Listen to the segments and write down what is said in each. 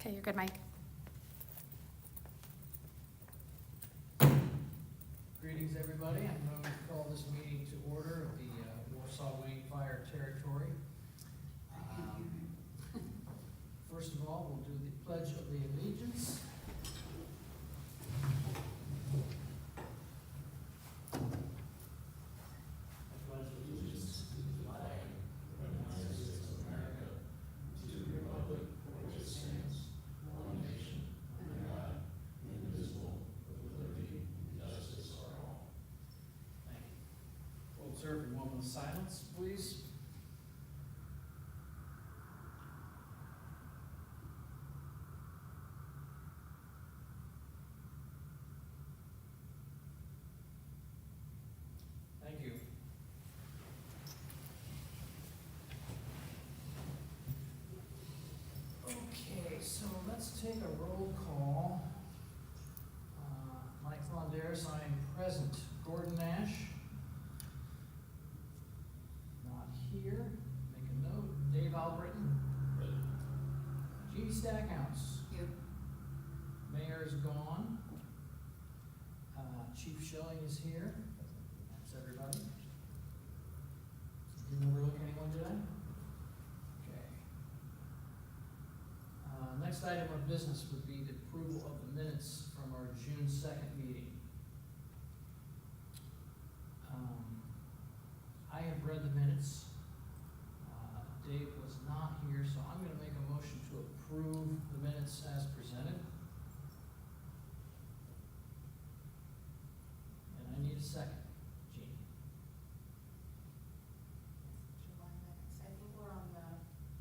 Okay, you're good, Mike. Greetings, everybody. I'm going to call this meeting to order of the Warsaw-Wayne Fire Territory. First of all, we'll do the Pledge of the Allegiance. I pledge allegiance to the flag of the United States of America, to the republic for which it stands, one nation, under God, indivisible, with liberty and justice for all. Thank you. We'll observe a moment of silence, please. Thank you. Okay, so let's take a roll call. Mike Londaris, I am present. Gordon Nash? Not here. Make a note. Dave Albritton? Jeannie Stackhouse? Here. Mayor is gone. Chief Schilling is here. That's everybody. Didn't overlook anyone, did I? Okay. Next item of business would be the approval of the minutes from our June 2nd meeting. I have read the minutes. Dave was not here, so I'm gonna make a motion to approve the minutes as presented. And I need a second. Jean? July minutes. I think we're on the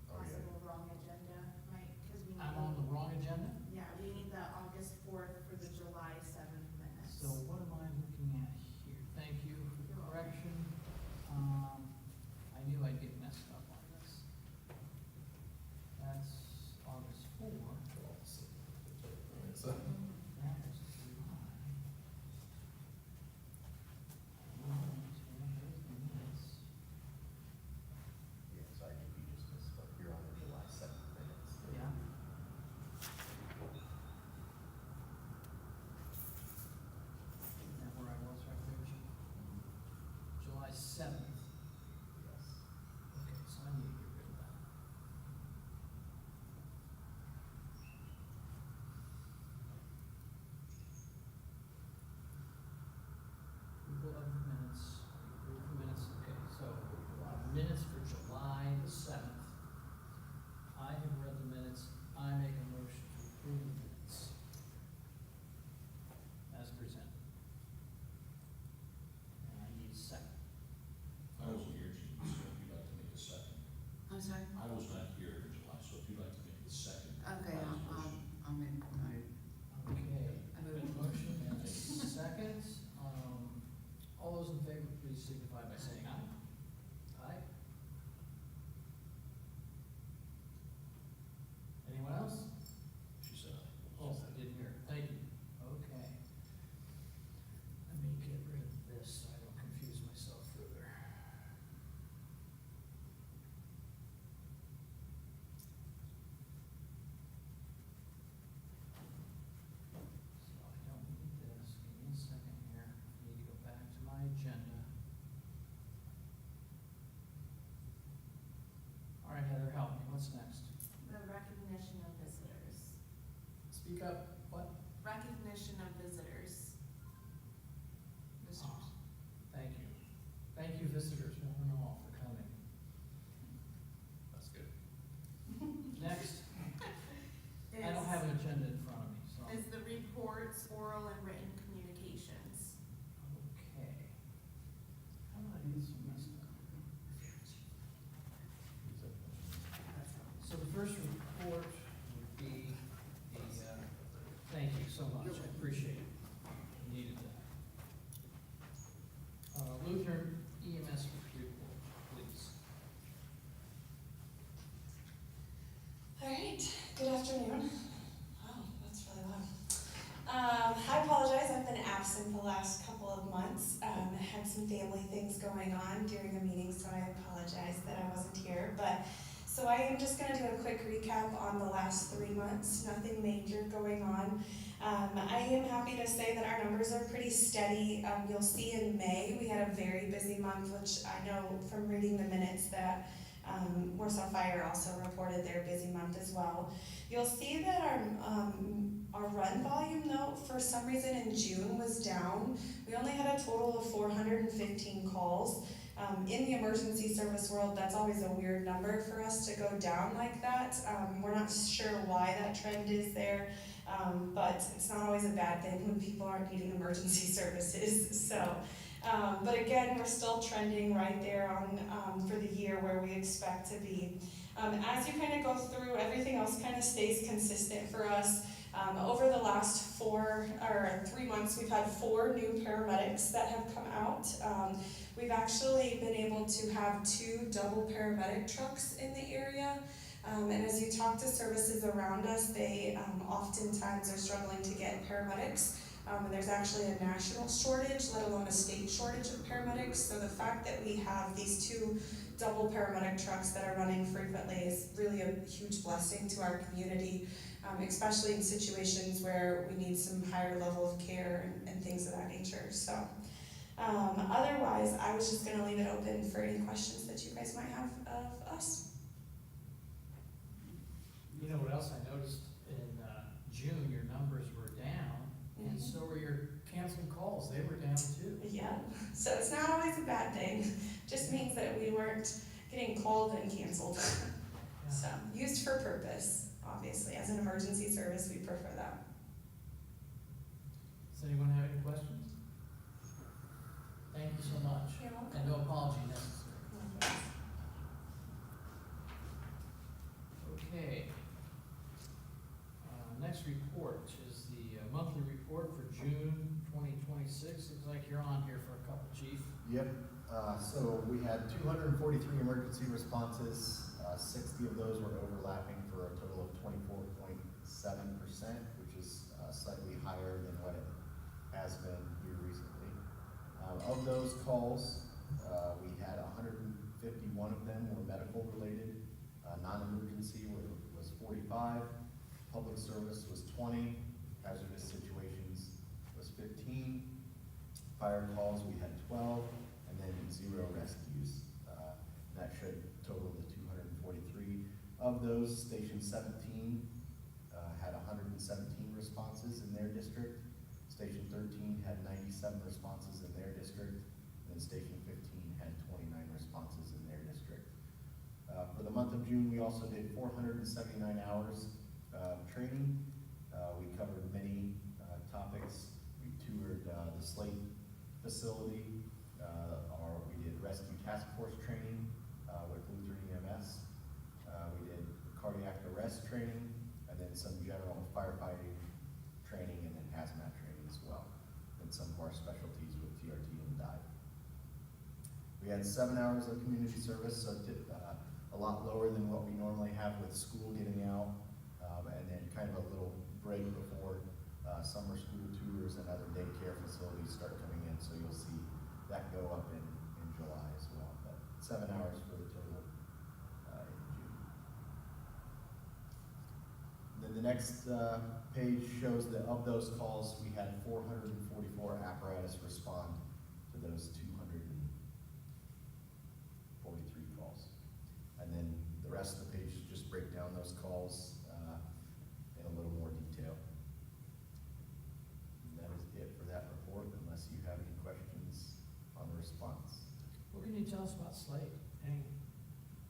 possible wrong agenda, Mike, because we need. I'm on the wrong agenda? Yeah, we need the August 4th for the July 7th minutes. So what am I looking at here? Thank you for the correction. I knew I'd get messed up on this. That's August 4. That is July. Yes, I think you just misspoke. You're on the July 7th minutes. Yeah. Isn't that where I was right there, Chief? July 7th. Yes. Okay, so I need to get rid of that. Approval of the minutes, approve the minutes, okay, so, minutes for July the 7th. I have read the minutes, I make a motion to approve the minutes as presented. And I need a second. I wasn't here, Gene, so if you'd like to make a second. I'm sorry? I was not here in July, so if you'd like to make the second. Okay, I'll make my. Okay, I I have a motion and a second. All those in favor, please signify by saying aye. Aye. Anyone else? She said aye. Oh, I didn't hear. Thank you. Okay. Let me get rid of this so I don't confuse myself further. So I don't need this. Give me a second here. I need to go back to my agenda. All right, Heather, help me. What's next? The recognition of visitors. Speak up. What? Recognition of visitors. Ah, thank you. Thank you, visitors, one and all, for coming. That's good. Next, I don't have an agenda in front of me, so. Is the reports, oral and written communications. Okay. How did I do this one messed up? So the first report would be the, thank you so much, I appreciate it. Needed that. Lutheran EMS report, please. All right, good afternoon. Wow, that's really loud. I apologize, I've been absent the last couple of months. I had some family things going on during the meeting, so I apologize that I wasn't here. But So I am just gonna do a quick recap on the last 3 months, nothing major going on. I am happy to say that our numbers are pretty steady. You'll see in May, we had a very busy month, which I know from reading the minutes that Warsaw Fire also reported their busy month as well. You'll see that our run volume though, for some reason in June was down. We only had a total of 415 calls. In the emergency service world, that's always a weird number for us to go down like that. We're not sure why that trend is there, but it's not always a bad thing when people aren't needing emergency services. So, but again, we're still trending right there on for the year where we expect to be. As you kind of go through, everything else kind of stays consistent for us. Over the last 3 months, we've had 4 new paramedics that have come out. We've actually been able to have 2 double paramedic trucks in the area. And as you talk to services around us, they oftentimes are struggling to get paramedics. And there's actually a national shortage, let alone a state shortage of paramedics. So the fact that we have these 2 double paramedic trucks that are running frequently is really a huge blessing to our community, especially in situations where we need some higher level of care and things of that nature. So otherwise, I was just going to leave it open for any questions that you guys might have of us. You know what else I noticed in June, your numbers were down, and so were your canceled calls, they were down too. Yeah, so it's not always a bad thing, just means that we weren't getting called and canceled. So, used for purpose, obviously, as an emergency service, we prefer that. Does anyone have any questions? Thank you so much. You're welcome. And no apology necessary. Okay. Next report is the monthly report for June 2026. Looks like you're on here for a couple, Chief. Yep, so we had 243 emergency responses, 60 of those were overlapping for a total of 24.7%, which is slightly higher than what it has been here recently. Of those calls, we had 151 of them were medical related, non-emergency was 45, public service was 20, hazardous situations was 15, fire calls we had 12, and then 0 rescues. That should total to 243. Of those, Station 17 had 117 responses in their district. Station 13 had 97 responses in their district, and Station 15 had 29 responses in their district. For the month of June, we also did 479 hours of training. We covered many topics. We toured the Slate facility, we did rescue task force training with Lutheran EMS. We did cardiac arrest training, and then some general firefighting training, and then hazmat training as well, and some of our specialties with TRT and dive. We had 7 hours of community service, so a lot lower than what we normally have with school getting out, and then kind of a little break before summer school tours and other daycare facilities start coming in, so you'll see that go up in July as well, but 7 hours for the total in June. And then the next page shows that of those calls, we had 444 apparatus respond to those 243 calls. And then the rest of the page just break down those calls in a little more detail. And that is it for that report, unless you have any questions on the response. What can you tell us about Slate? Any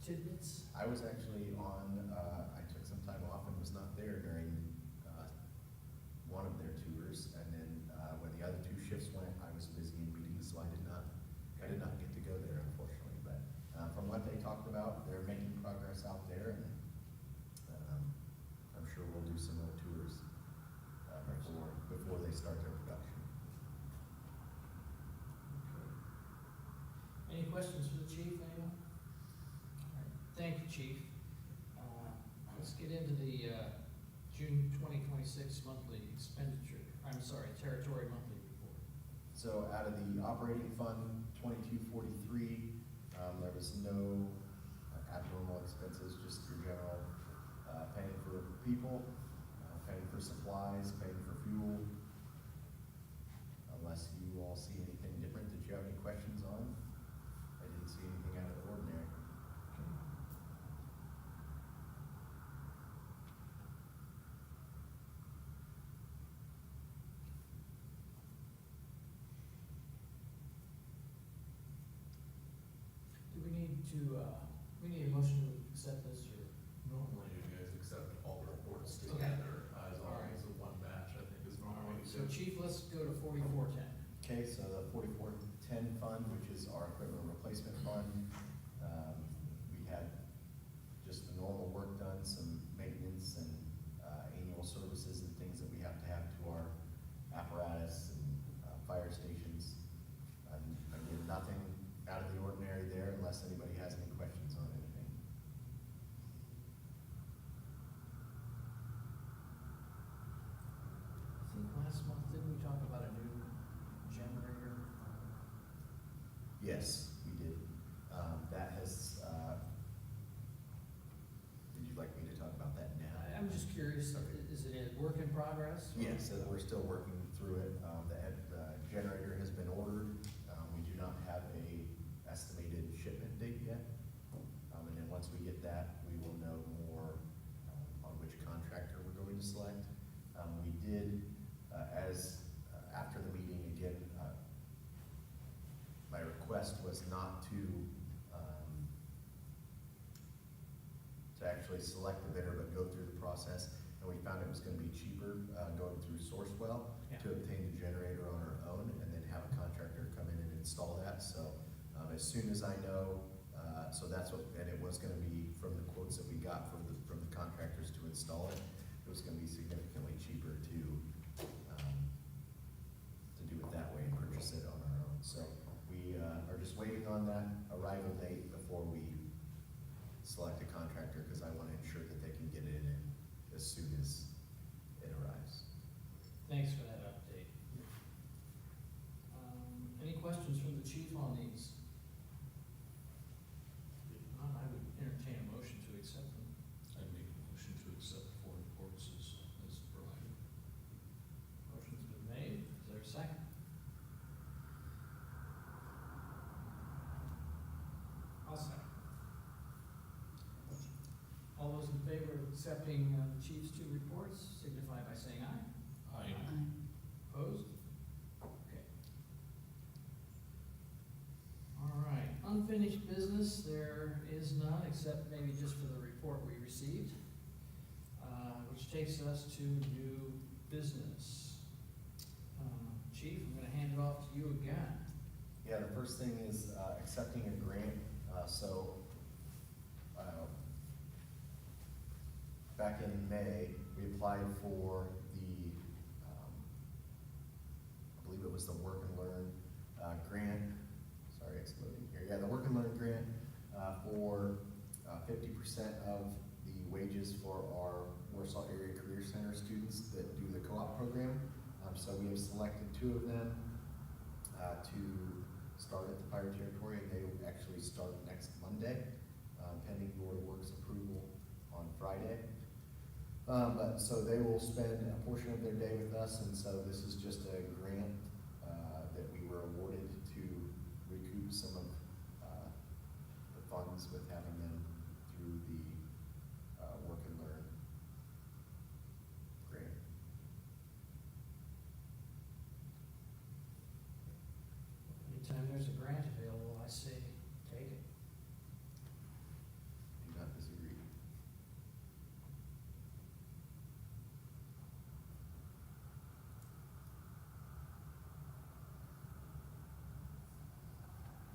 tidbits? I was actually on, I took some time off and was not there during one of their tours, and then when the other 2 shifts went, I was busy in meetings, so I did not get to go there, unfortunately. But from what they talked about, they're making progress out there, and I'm sure we'll do some more tours before they start their production. Okay. Any questions for the chief, anyone? All right. Thank you, Chief. Let's get into the June 2026 monthly territory monthly report. So out of the operating fund 2243, there was no abnormal expenses, just your general, paying for people, paying for supplies, paying for fuel. Unless you all see anything different that you have any questions on, I didn't see anything out of the ordinary. Do we need to, we need a motion to accept this, or? Normally you guys accept all the reports together, as always, a one batch, I think is normally. So Chief, let's go to 4410. Okay, so the 4410 fund, which is our equipment replacement fund, we had just the normal work done, some maintenance and, annual services and things that we have to our apparatus and, fire stations. Again, nothing out of the ordinary there unless anybody has any questions on anything. I think last month, didn't we talk about a new generator? Yes, we did. That has, would you like me to talk about that now? I'm just curious, is it a work in progress? or- Yes, we're still working through it. The generator has been ordered. We do not have a estimated shipment date yet. And then once we get that, we will know more on which contractor we're going to select. We did, after the meeting again, my request was not to actually select the bidder, but go through the process. And we found it was gonna be cheaper, going through Sourcewell Yeah. to obtain the generator on our own and then have a contractor come in and install that. So, as soon as I know, so that's what, and it was gonna be from the quotes that we got from the contractors to install it, it was gonna be significantly cheaper to do it that way and purchase it on our own. So we, are just waiting on that arrival date before we select a contractor, because I wanna ensure that they can get it in as soon as it arrives. Thanks for that update. Any questions from the chief on these? If not, I would entertain a motion to accept them. I'd make a motion to accept the 4 reports as provided. Motion's been made, is there a second? I'll second. All those in favor of accepting the chief's 2 reports signify by saying aye. Aye. Opposed? Okay. All right, unfinished business, there is none, except maybe just for the report we received, which takes us to new business. Chief, I'm gonna hand it off to you again. Yeah, the first thing is, accepting a grant, back in May, we applied for the, I believe it was the Work and Learn, grant, sorry, it's loading here, yeah, the Work and Learn grant, for, 50% of the wages for our Warsaw Area Career Center students that do the co-op program. So we have selected 2 of them, to start at the Fire Territory, and they will actually start next Monday, pending Board of Works approval on Friday. So they will spend a portion of their day with us, and so this is just a grant, that we were awarded to recoup some of, the funds with having them through the, Work and Learn grant. Anytime there's a grant available, I say, take it. Do not disagree.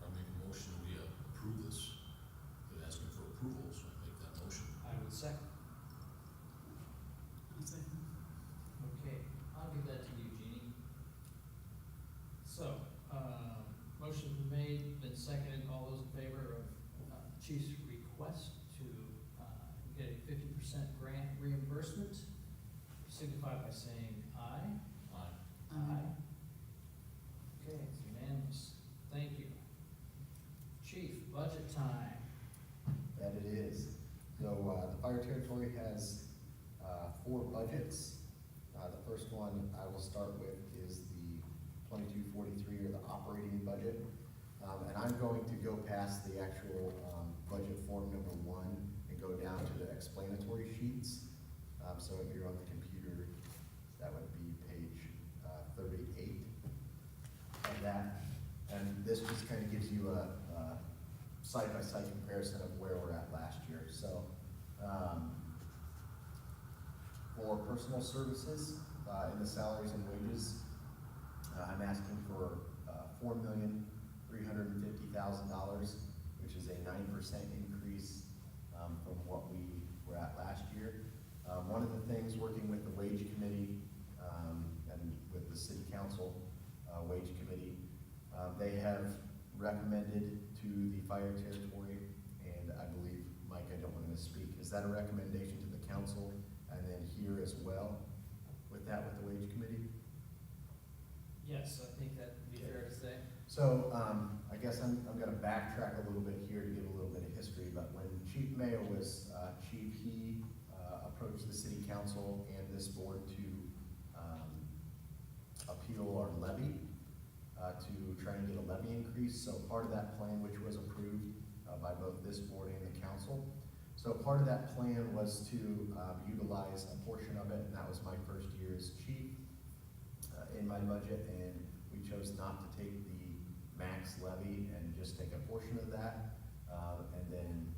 I make a motion we approve this. They're asking for approval, so I make that motion. I would second. Okay, I'll give that to you, Jeannie. So, motion's been made, been seconded, all those in favor of, Chief's request to, get a 50% grant reimbursement, signify by saying aye. Aye. Aye. Okay, it's unanimous, thank you. Chief, budget time. That it 4 budgets. The first one I will start with is the 2243, or the operating budget. And I'm going to go past the actual budget form number 1 and go down to the explanatory sheets. So if you're on the computer, that would be page 38 of that. And this just kind of gives you a side-by-side comparison of where we're at last year. So for personal services, in the salaries and wages, I'm asking for $4,350,000, which is a 9% increase from what we were at last year. One of the things, working with the wage committee and with the city council wage committee, they have recommended to the fire territory, and I believe, Mike, I don't want to misspeak, is that a recommendation to the council and then here as well with that, with the wage committee? Yes, I think that'd be fair to say. So, I guess I'm gonna backtrack a little bit here to give a little bit of history, but when Chief Mayo was chief, he approached the city council and this board to appeal our levy, to try and get a levy increase. So part of that plan, which was approved by both this board and the council. So part of that plan was to utilize a portion of it, and that was my first year as chief in my budget, and we chose not to take the max levy and just take a portion of that, and then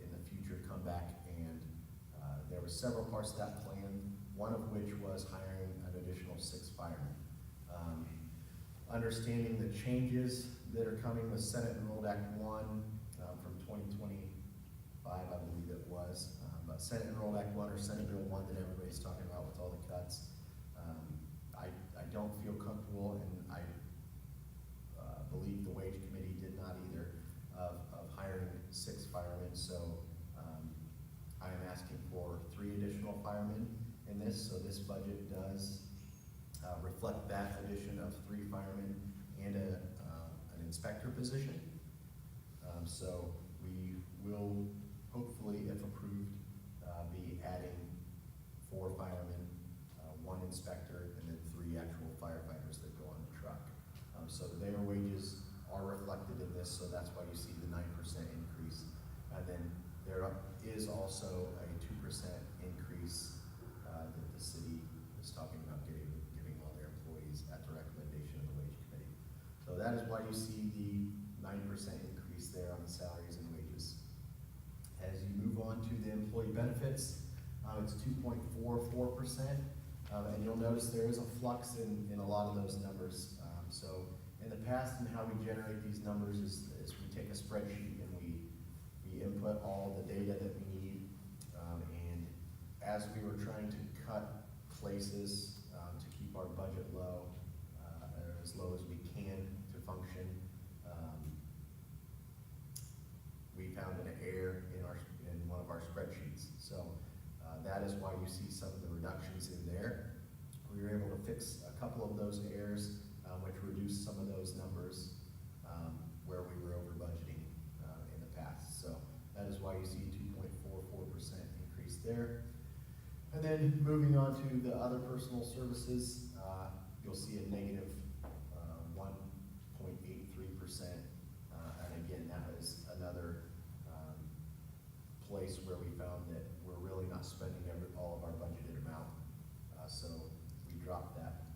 in the future come back and there were several parts of that plan, one of which was hiring an additional 6 firemen. Understanding the changes that are coming with Senate Enrolled Act 1 from 2025, I believe it was, but Senate Enrolled Act 1 or Senate Bill 1 that everybody's talking about with all the cuts, I don't feel comfortable, and I believe the wage committee did not either, of hiring 6 firemen. So I am asking for 3 additional firemen in this, so this budget does reflect that addition of 3 firemen and an inspector position. So we will hopefully, if approved, be adding 4 firemen, 1 inspector, and then 3 actual firefighters that go on the truck. So their wages are reflected in this, so that's why you see the 9% increase. And then there is also a 2% increase that the city is talking about giving all their employees at the recommendation of the wage committee. So that is why you see the 9% increase there on the salaries and wages. As you move on to the employee benefits, it's 2.44%, and you'll notice there is a flux in a lot of those numbers. So in the past, and how we generate these numbers is we take a spreadsheet and we input all the data that we need, and as we were trying to cut places to keep our budget low, or as low as we can to function, we found an error in one of our spreadsheets. So that is why you see some of the reductions in there. We were able to fix a couple of those errors, which reduced some of those numbers where we were over budgeting in the past. So that is why you see 2.44% increase there. And then moving on to the other personal services, you'll see a negative 1.83%. And again, that is another place where we found that we're really not spending all of our budgeted amount. So we dropped that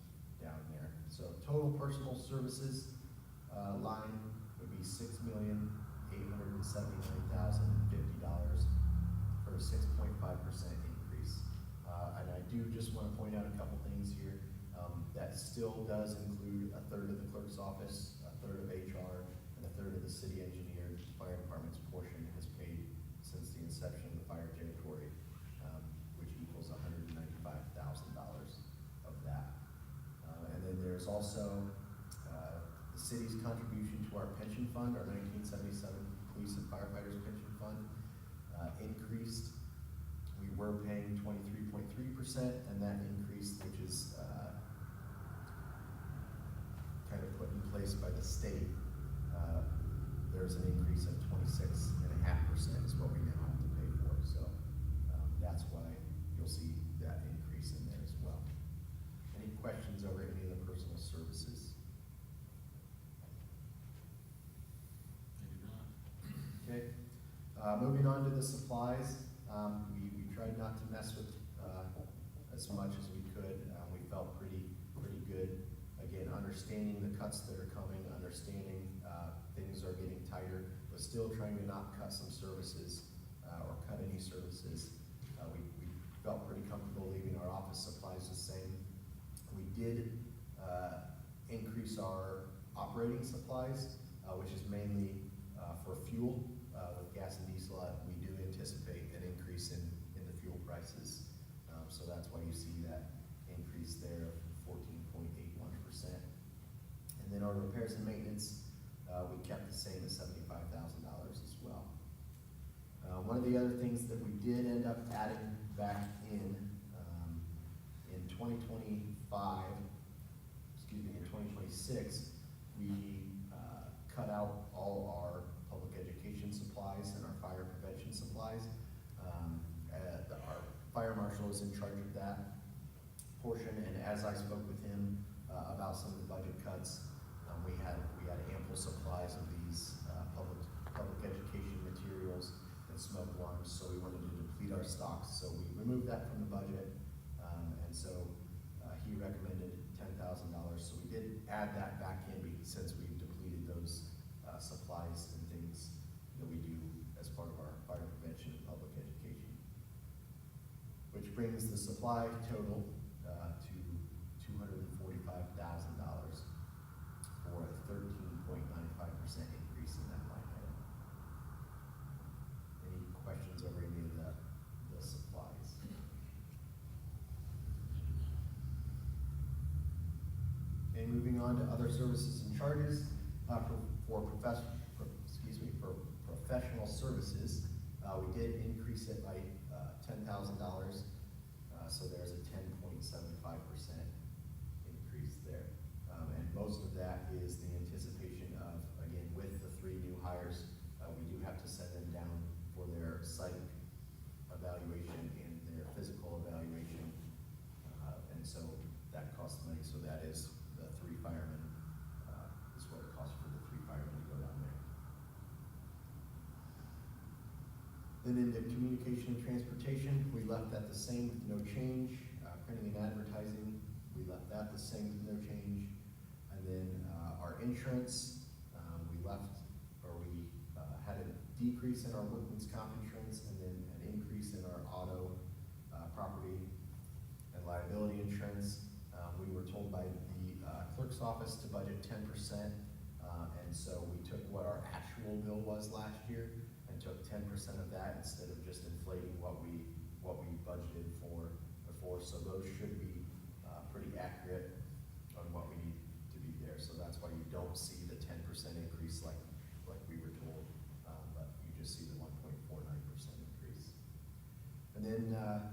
down there. So total personal services line would be $6,879,050 for a 6.5% increase. And I do just want to point out a couple things here. That still does include a third of the clerk's office, a third of HR, and a third of the city engineer. The fire department's portion has paid since the inception of the fire territory, which equals $195,000 of that. And then there's also the city's contribution to our pension fund, our 1977 police and firefighters pension fund, increased. We were paying 23.3%, and that increased, which is kind of put in place by the state. There's an increase of 26.5% is what we now have to pay for. So that's why you'll see that Moving on to the supplies, we tried not to mess with, as much as we could. We felt pretty good. Again, understanding the cuts that are coming, understanding, things are getting tighter, but still trying to not cut some services, or cut any services. We felt pretty comfortable leaving our office supplies the same. We did, increase our operating supplies, which is mainly, for fuel. With gas and diesel, we do anticipate an increase in the fuel prices. So that's why you see that increase there of 14.81%. And then our repairs and maintenance, we kept the same at $75,000 as well. One of the other things that we did end up adding back in 2025, in 2026, we cut out all our public education supplies and our fire prevention supplies. Our fire marshal is in charge of that portion, and as I spoke with him about some of the budget cuts, we had ample supplies of these public education materials and smoke alarms, so we wanted to deplete our stocks. So we removed that from the budget, and so he recommended $10,000. So we did add that back in since we've depleted those supplies and things that we do as part of our fire prevention and public education. Which brings the supply total to $245,000 for a 13.95% increase in that line item. Any questions over any of the supplies? Okay, moving on to other services and charges, for professional services, we did increase it by $10,000, so there's a 10.75% increase there. And most of that is the anticipation of, again, with the 3 new hires, we do have to send them down for their psych evaluation and their physical evaluation, and so that costs money. So that is the 3 firemen, is what it costs for the 3 firemen to go down there. Then in the communication and transportation, we left that the same with no change. Printing and advertising, we left that the same with no change. And then our insurance, we had a decrease in our workman's comp insurance and then an increase in our auto, property and liability insurance. We were told by the clerk's office to budget 10%, and so we took what our actual bill was last year and took 10% of that instead of just inflating what we budgeted for before. So those should be pretty accurate on what we need to be there. So that's why you don't see the 10% increase like we were told, but you just see the 1.49% increase. And then a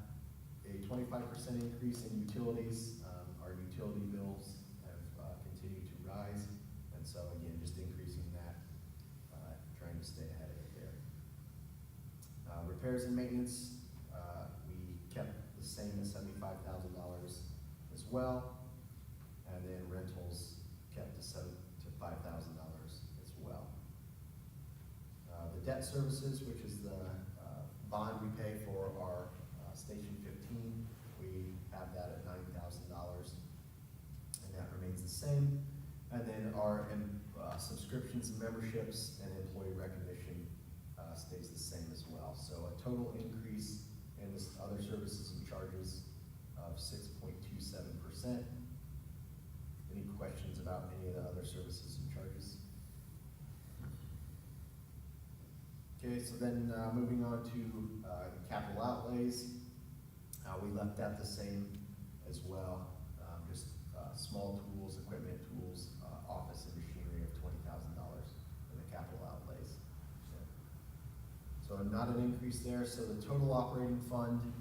25% increase in utilities. Our utility bills have continued to rise, and so again, just increasing that, trying to stay ahead of it there. Repairs and maintenance, we kept the same at $75,000 as well, and then rentals kept to $5,000 as well. The debt services, which is the bond we pay for our Station 15, we have that at $9,000, and that remains the same. And then our subscriptions and memberships and employee recognition stays the same as well. So a total increase in this other services and charges of 6.27%. Any questions about any of the other services and charges? Okay, so then moving on to capital outlays, we left that the same as well. Just small tools, equipment tools, office and machinery of $20,000 in the capital outlays. So not an increase there. So the total operating fund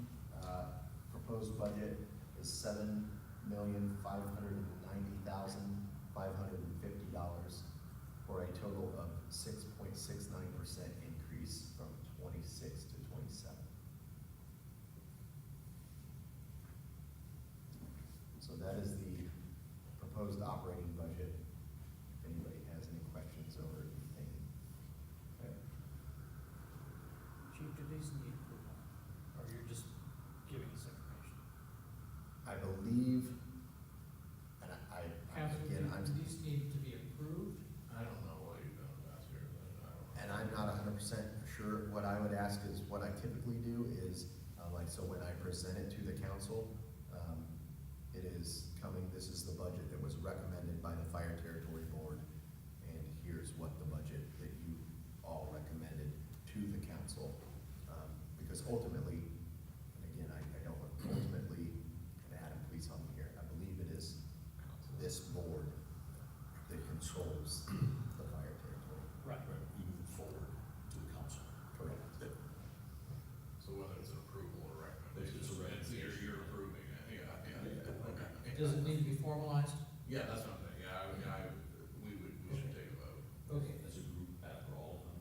proposed budget is $7,590,550 for a total of 6.69% increase from 26 to 27. So that is the proposed operating budget. If anybody has any questions or anything. Okay. so when I present it to the council, it is coming, this is the budget that was recommended by the Fire Territory Board, and here's what the budget that you all recommended to the council. Because ultimately, and again, I don't want ultimately, and Adam, please help me here, I believe it is this board that controls the fire territory. Right, you move forward to the council. Correct. So whether it's an approval or recommendation. It's a recommendation. You're approving it, okay. Does it need to be formalized? Yeah, that's what I'm saying, we should take a vote. Okay. As a group after all of them.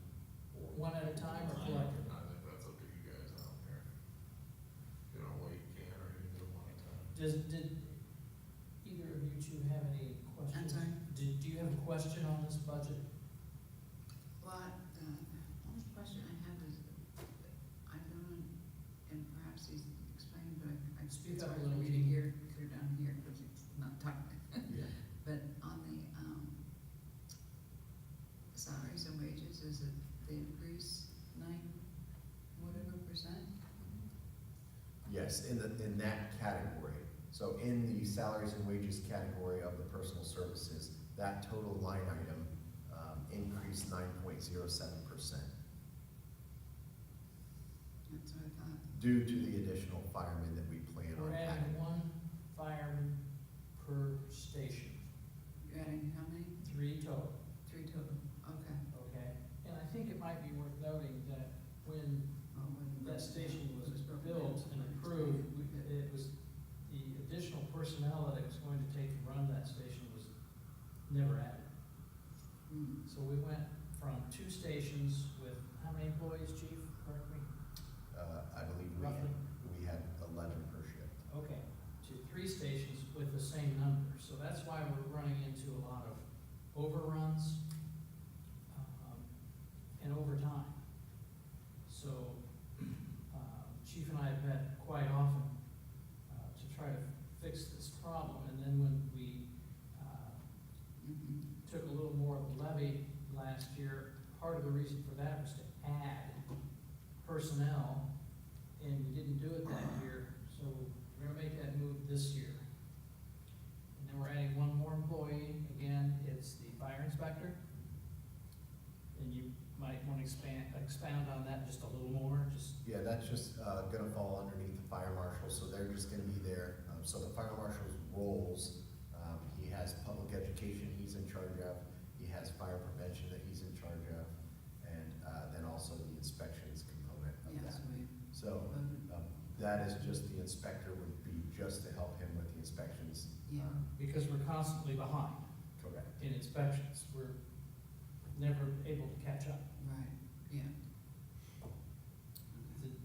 Or One at a time or collective? I think that's up to you guys, I don't care. You know, wait, can, or you can do one at a time. Did either of you two have any questions? I'm sorry? Do you have a question on this budget? Well, only question I have is, I don't know, and perhaps he's explained, but I. Speak it's up a hard little. for me to hear, clear down here, because it's not talking. Yeah. But on the, salaries and wages, is it the increase 9 whatever percent? Yes, in that category. So in the salaries and wages category of the personal services, that total line item increased 9.07% That's what I thought. due to the additional firemen that we plan on We're having. adding one fireman per station, You're adding how many? 3 total, 3 total, okay. okay? And I think it might be worth noting that when Oh, when that station was broken built down. and approved, it was, the additional personnel that it was going to take to run that station was never added. Hmm. So we went from 2 stations with, how many employees, chief, correct me? I believe Roughly. we had 11 per shift. Okay, to 3 stations with the same number, so that's why we're running into a lot of overruns, and overtime. So, Chief and I have met quite often, to try to fix this problem, and then when we, took a little more of the levy last year, part of the reason for that was to add personnel, and we didn't do it that year, so we're gonna make that move this year. And then we're adding one more employee, again, it's the fire inspector. And you might wanna expound on that just a little more, just, Yeah, that's just gonna fall underneath the fire marshal, so they're just gonna be there. So the fire marshal's roles, he has public education he's in charge of, he has fire prevention that he's in charge of, and then also the inspections component of Yes, that. we So voted, that is just, the inspector would be just to help him with the inspections. yeah. because we're constantly behind Correct. in inspections, we're never able to catch up. Right, yeah.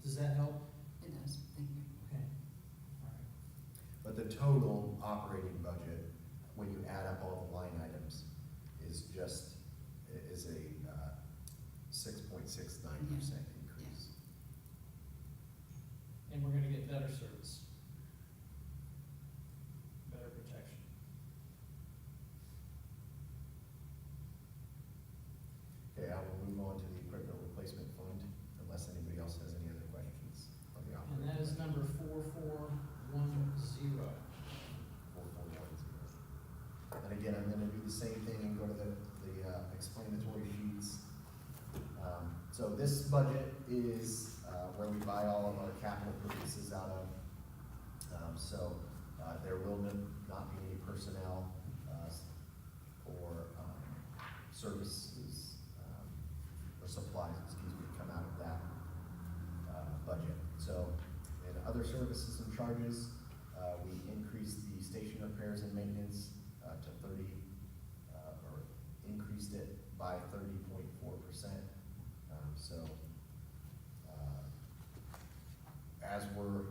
Does that help? It does, thank you. Okay, all right. But the total operating budget, when you add up all the line items, is just, is a 6.69% increase. And we're gonna get better service. Better protection. Okay, I will move on to the equipment replacement fund, unless anybody else has any other questions on the And operating. that is number 4410. 4410. And again, I'm gonna do the same thing and go to the explanatory sheets. So this budget is where we buy all of our capital purchases out of. So there will not be any personnel or services or supplies, come out of that budget. So in other services and charges, we increased the station repairs and maintenance to 30, or increased it by 30.4%. So as we're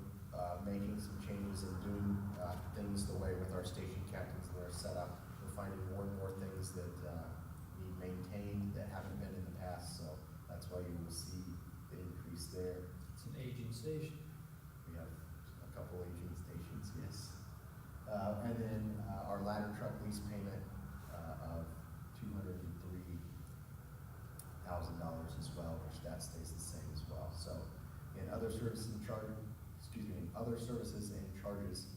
making some changes and doing things the way with our station captains that are set up, we're finding more and more things that need maintained that haven't been in the past. So that's why you will see the increase there. It's an aging station. We have a couple aging stations, yes. And then our ladder truck lease payment of $203,000 as well, which that stays the same as well. So in other services and other services and charges,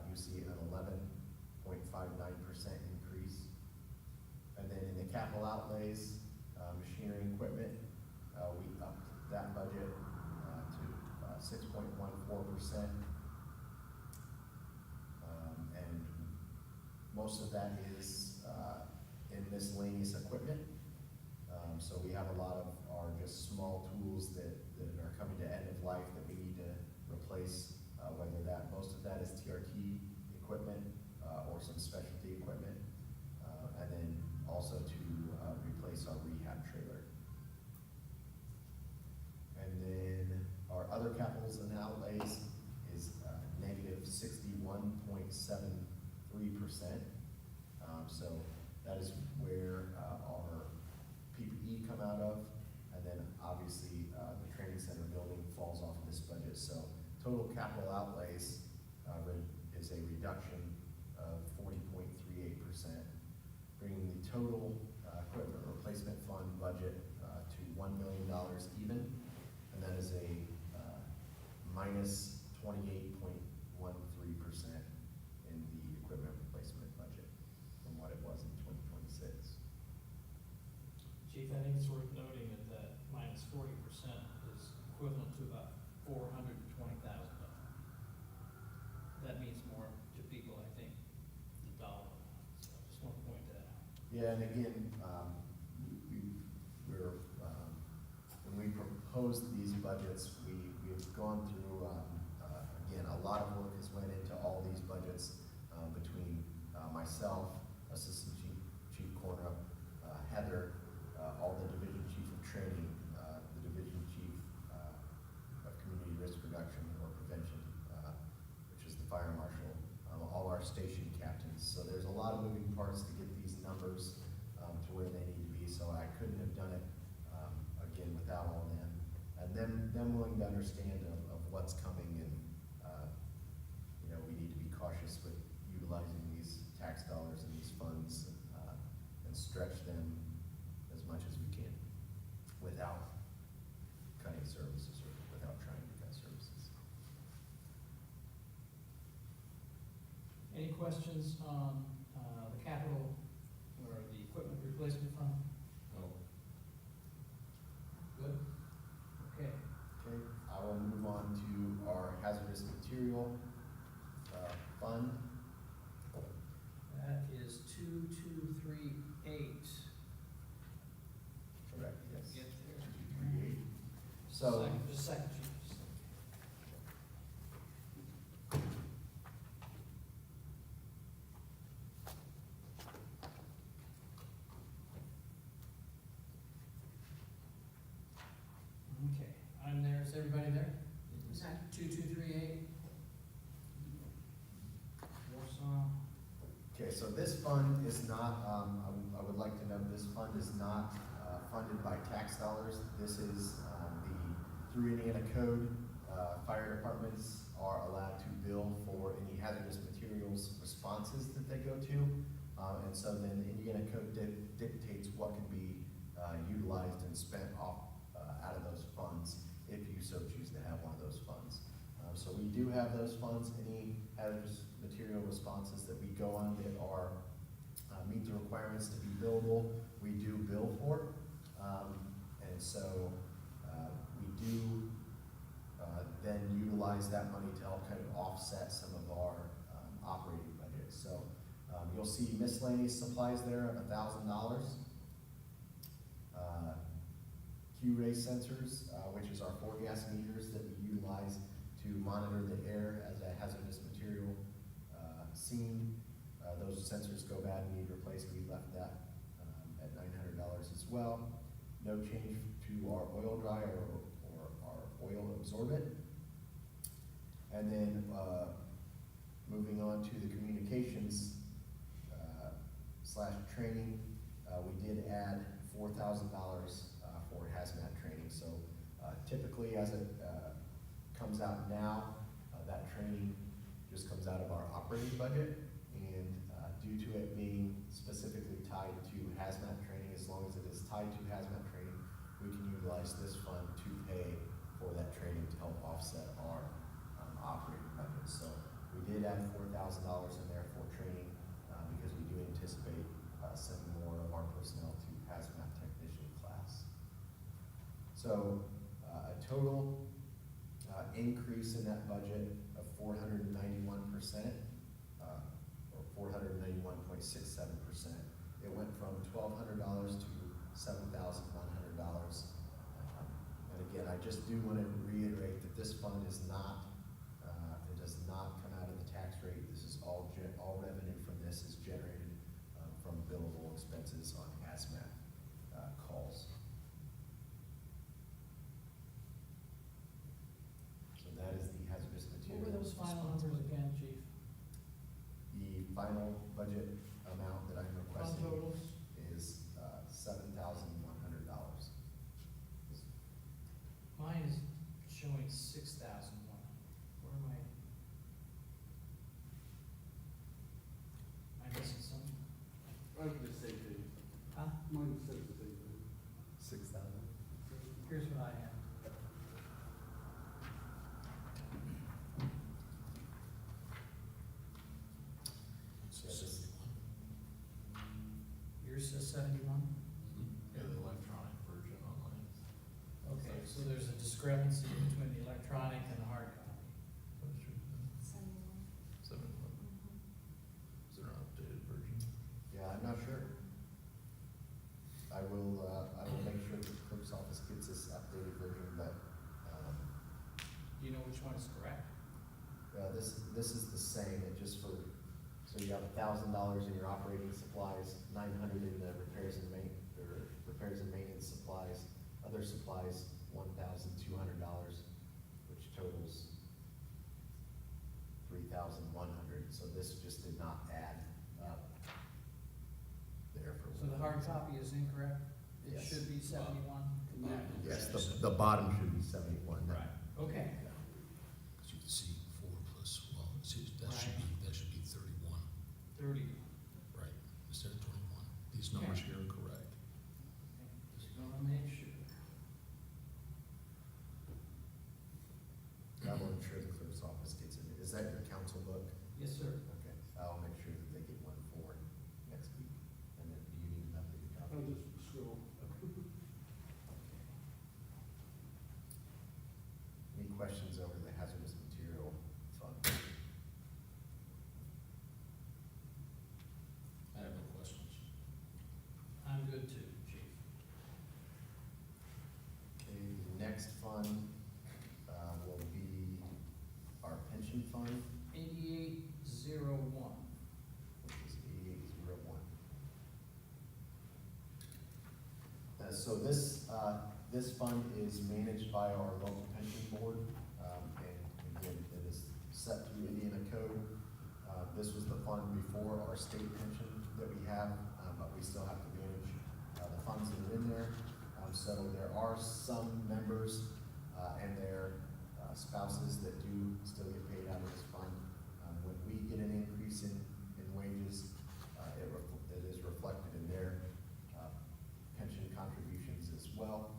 you see an 11.59% increase. And then in the capital outlays, machinery and equipment, we upped that budget to 6.14%. And most of that is in miscellaneous equipment. So we have a lot of our just small tools that are coming to end of life that we need to replace, whether most of that is TRT equipment or some specialty equipment, and then also to replace our rehab trailer. And then our other capitals and outlays is negative 61.73%. So that is where our PPE come out of, and then obviously the training center building falls off of this budget. So total capital outlays is a reduction of 40.38%, bringing the total equipment replacement fund budget to $1 million even, and that is a minus 28.13% in the equipment replacement budget from what it was in 2026. Chief, I think it's worth noting that minus 40% is equivalent to about $420,000. That means more to people, I think, the dollar amount. So I just want to point that out. Yeah, and again, when we proposed these budgets, we've gone through, again, a lot of work has went into all these budgets between myself, Assistant Chief Corner, Heather, all the Division Chief of Training, the Division Chief of Community Risk Reduction or Prevention, which is the Fire Marshal, all our station captains. So there's a lot of moving parts to get these numbers to where they need to be. So I couldn't have done it again without all them, and them willing to understand of what's coming, and we need to be cautious with utilizing these tax dollars and these funds and stretch them as much as we can without cutting services or without trying to cut services. Any questions on the capital or the equipment replacement fund? No. Good? Okay. Okay, I will move on to our hazardous material fund. That is 2238. Correct, yes. Get there. 2238. So, Just a second, Chief. Just a second. Okay, I'm there. Is everybody there? Was that 2238. Warsaw. okay, so this fund is not, I would like to note, this fund is not funded by tax dollars. This is through Indiana code, fire departments are allowed to bill for any hazardous materials responses that they go to. And so then the Indiana code dictates what can be utilized and spent off out of those funds if you so choose to have one of those funds. So we do have those funds. Any hazardous material responses that we go on that are meet the requirements to be billable, we do bill for. And so we do then utilize that money to help kind of offset some of our operating budget. So you'll see miscellaneous supplies there of $1,000. Q-ray sensors, which is our 4-gas meters that we utilize to monitor the air as a hazardous material scene. Those sensors go bad and need replaced. We left that at $900 as well. No change to our oil dryer or our oil absorbent. And then moving on to the communications / training, we did add $4,000 for hazmat training. So typically as it comes out now, that training just comes out of our operating budget, and due to it being specifically tied to hazmat training, as long as it is tied to hazmat training, we can utilize this fund to pay for that training to help offset our operating add $4,000 in there for training, because we do anticipate, sending more of our personnel to hazmat technician class. So, a total, increase in that budget of 491%, or 491.67%. It went from $1,200 to $7,100. And again, I just do want to reiterate that this fund is not, it does not come out of the tax rate. This is all revenue from this is generated from billable expenses on hazmat calls. So that is the hazardous What materials. were those final numbers again, chief? The final budget amount that I'm Fund requesting totals? is $7,100. Mine is showing 6,001. Where am I? Am I missing something? I would just say two. Huh? Mine says the same thing. 6,000. Here's what I have. Yeah, this- Yours says 71? Yeah, the electronic version online. Okay, so there's a discrepancy between the electronic and the hard copy. Seven, is there an updated version? Yeah, I'm not sure. I will make sure that the clerk's office gets this updated version, but, Do you know which one is correct? this is the same, it just for, so you have $1,000 in your operating supplies, 900 in the repairs and maintenance supplies, other supplies, $1,200, which totals 3,100, so this just did not add up there for. So the hard copy is incorrect? It Yes. should be 71? Yes, the bottom should be 71. Okay. As you can see, 4 plus, well, see, that should be 31, 30. right, instead of 21. These numbers here are correct. Just gonna make sure. I will ensure the clerk's office gets it. Is that your council book? Yes, sir. Okay, I'll make sure that they get one for next week. And then, do you need an updated copy? I'll just scroll. Any questions over the hazardous material fund? I have no questions. I'm good too, chief. Okay, the next fund, will be our pension fund, 8801. which is 8801. So this fund is managed by our local pension board, and again, it is set through Indiana code. This was the fund before our state pension that we have, but we still have to manage, the funds that are in there. So there are some members, and their spouses that do still get paid out of this fund. When we get an increase in wages, it is reflected in their pension contributions as well.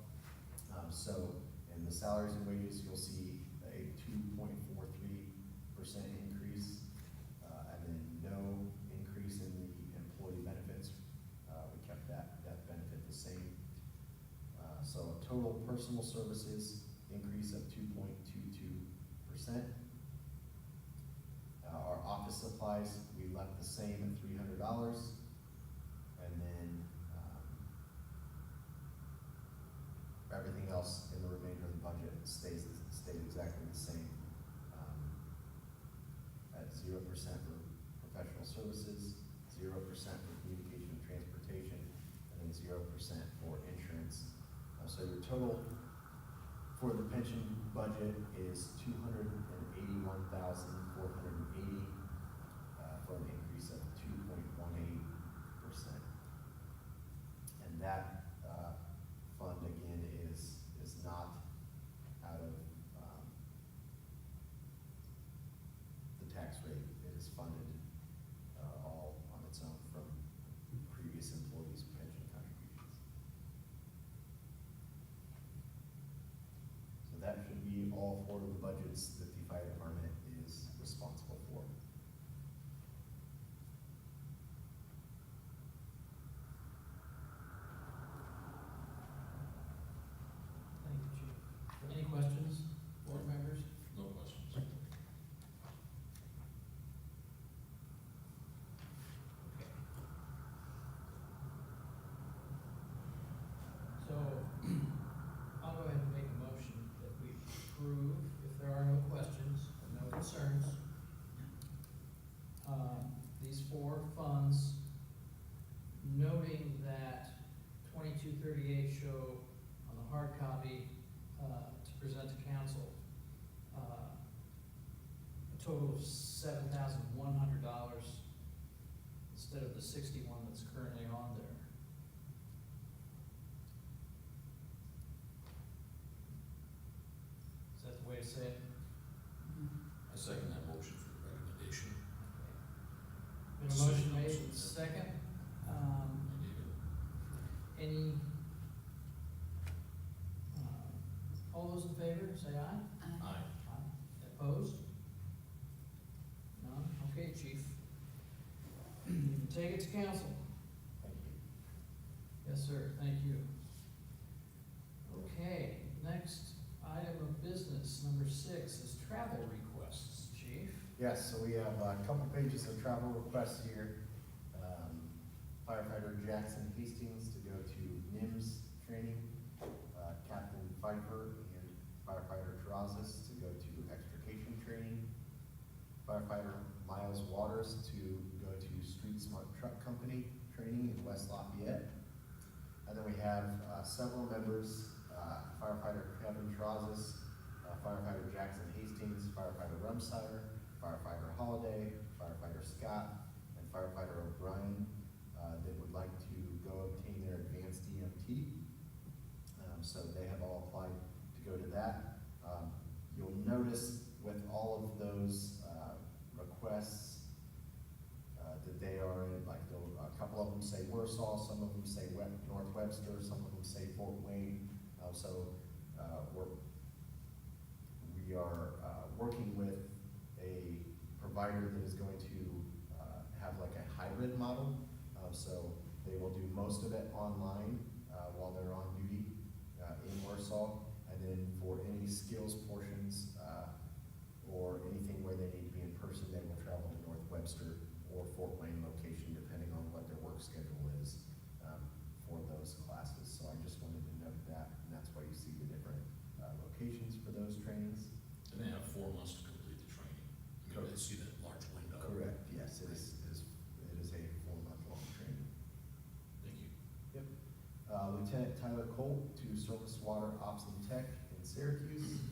So in the salaries and wages, you'll see a 2.43% increase, and then no increase in the employee benefits. We kept that benefit the same. So a total personal services increase of 2.22%. Our office supplies, we left the same at $300. And then, everything else in the remainder of the budget stayed exactly the same. At 0% for professional services, 0% for communication and transportation, and then 0% for insurance. So your total for the pension budget is $281,480, for an increase of 2.18%. And that, fund again is not out of, the tax rate. It is funded, all on its own from previous employees' pension contributions. So that should be all four of the budgets that the fire department is responsible for. total of $7,100 instead of the 61 that's currently on there. Is that the way to say it? I second that motion for the recommendation. Been a motion made, second. Any, all those in favor, say aye. Aye. Opposed? None? Okay, chief. You can take it to council. Thank you. Yes, sir, thank you. Okay, next item of business, number 6, is travel requests, chief. Yes, so we have a couple pages of travel requests here. Firefighter Jackson Hastings to go to NIMS training, Captain Pfeiffer and firefighter Terrazas to go to extrication training, firefighter Miles Waters to go to Street Smart Truck Company training in West Lafayette. And then we have several members, firefighter Kevin Terrazas, firefighter Jackson Hastings, firefighter Rumsire, firefighter Holiday, firefighter Scott, and firefighter O'Brien that would like to go obtain their advanced EMT. So they have all applied to go to that. You'll notice with all of those requests that they are in, like a couple of them say Warsaw, some of them say North Webster, some of them say Warsaw-Wayne. We are working with a provider that is going to have like a hybrid model. So they will do most of it online while they're on duty in Warsaw, and then for any skills portions or anything where they need to be in person, they will travel to North Webster or Fort Wayne location, depending on what their work schedule is for those classes. So I just wanted to note that, and that's why you see the different locations for those trainings. And they have 4 months to complete the training. You know, they see that large window. Correct, yes, it is a 4-month-long training. Thank you. Yep. Lieutenant Tyler Colt to Surface Water Ops and Tech in Syracuse.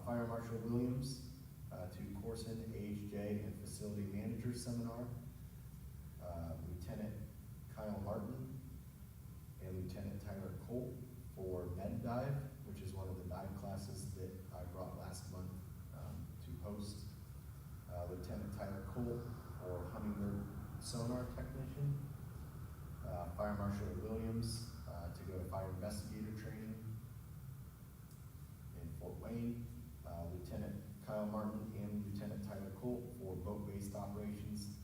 Fire Marshal Williams to Corson AHJ and Facility Manager Seminar. Lieutenant Kyle Martin and Lieutenant Tyler Colt for Med Dive, which is one of the dive classes that I brought last month to host. Lieutenant Tyler Colt for Hummingbird Sonar Technician. Fire Marshal Williams to go to fire investigator training in Fort Wayne. Lieutenant Kyle Martin and Lieutenant Tyler Colt for boat-based operations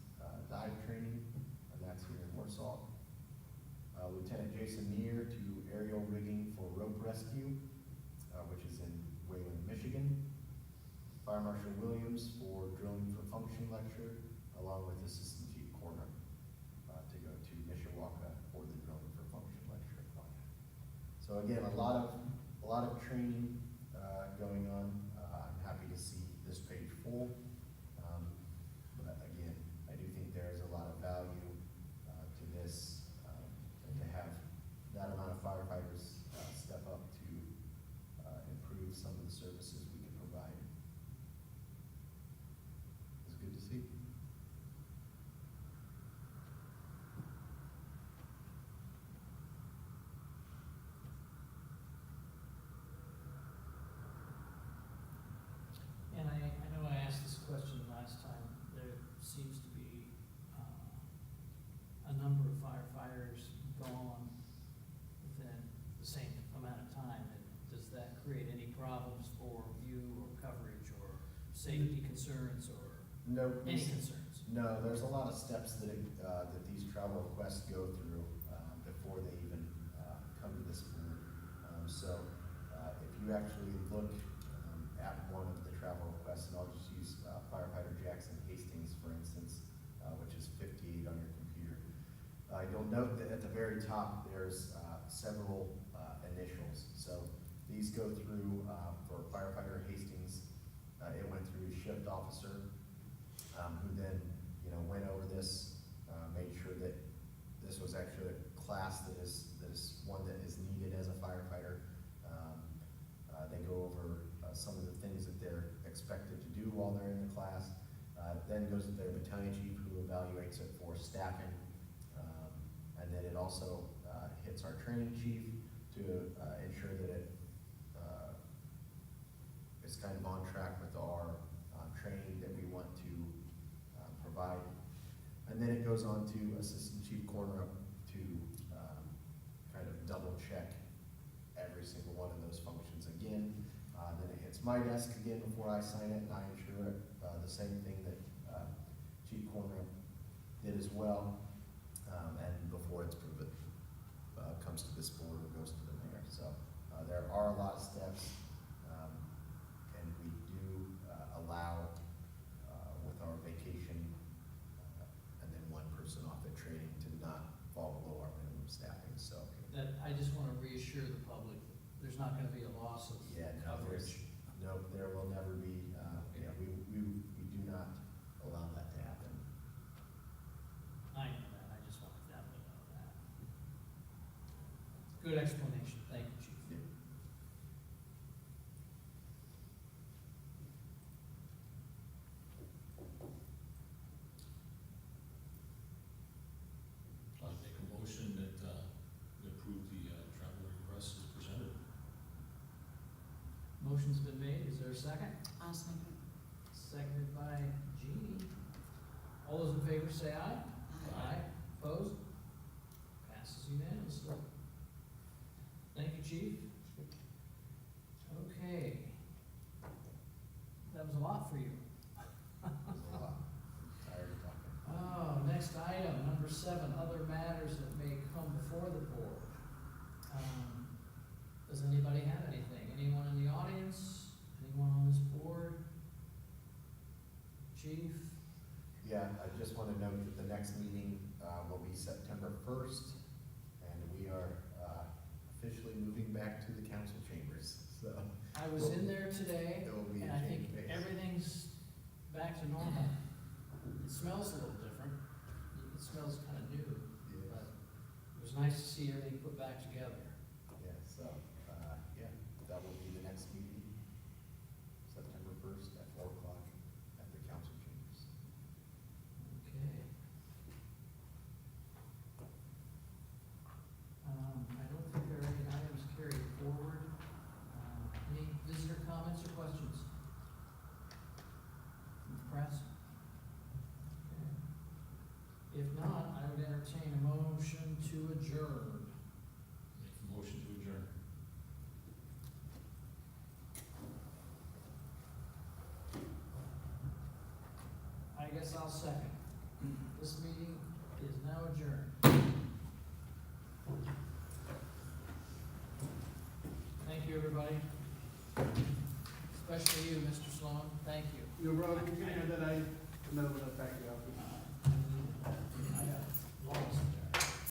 dive training, and that's here in Warsaw. Lieutenant Jason Neer to aerial rigging for rope rescue, which is in Wayland, Michigan. Fire Marshal Williams for drilling for function lecture, along with Assistant Chief Corner to go to Mishawaka for the drilling for function lecture class. So again, a lot of training going on. I'm happy to see this page full, but again, I do think there is a lot of value to this, and to have that amount of firefighters step up to improve some of the services we can provide. It's good to see. And I know I asked this question last time. There seems to be a number of firefighters gone within the same amount of time. And does that create any problems for you or coverage or safety concerns or No. any concerns? No, there's a lot of steps that that these travel requests go through before they even come to this board. So if you actually look at one of the travel requests, and I'll just use firefighter Jackson Hastings, for instance, which is 58 on your computer. You'll note that at the very top, there's several initials. So these go through, for firefighter Hastings, it went through shift officer, who then, went over this, made sure that this was actually a class that is one that is needed as a firefighter. They go over some of the things that they're expected to do while they're in the class. then goes to their battalion chief, who evaluates it for staffing. And then it also hits our training chief to ensure that it is kind of on track with our training that we want to provide. And then it goes on to Assistant Chief Cornerup to kind of double check every single one of those functions again. Then it hits my desk again before I sign it, and I ensure it, the same thing that Chief Cornerup did as well. And before it's proven, comes to this board or goes to the mayor. So there are a lot of steps, and we do allow with our vacation and then one person off at training to not fall below our minimum staffing. So That, I just wanna reassure the public, there's not gonna be a loss of yeah, no, coverage. there will never be. Yeah, we do not allow that to happen. I know that, I just wanted them to know that. Good explanation, thank you, Chief. Yeah. I'll make a motion that, we approve the, travel request as presented. Motion's been made, is there a second? I'll second. Seconded by Jeannie. All those in favor say aye. Aye. Opposed? Passes unanimously. Thank you, Chief. Okay. That was a lot for you. There's a lot. Tired of talking. Oh, next item, number 7, other matters that may come before the board. Does anybody have anything? Anyone in the audience? Anyone on this board? Chief? Yeah, I just want to note that the next meeting will be September 1st, and we are officially moving back to the council chambers, so. I was in there today, There will be a and I change think made. everything's back to normal. It smells a little different. It smells kind of new, Yeah. but it was nice to see everything put back together. Yeah, so, yeah, that will be the next meeting, September 1st at 4 o'clock at the council chambers. Okay. I don't think there are any items carried forward. Any visitor comments or questions? From the press? Okay. If not, I would entertain a motion to adjourn. Make a motion to adjourn. I guess I'll second. This meeting is now adjourned. Thank you, everybody. Especially you, Mr. Sloan, thank you. Your brother, you can have that, I know what I back you up. I got lost.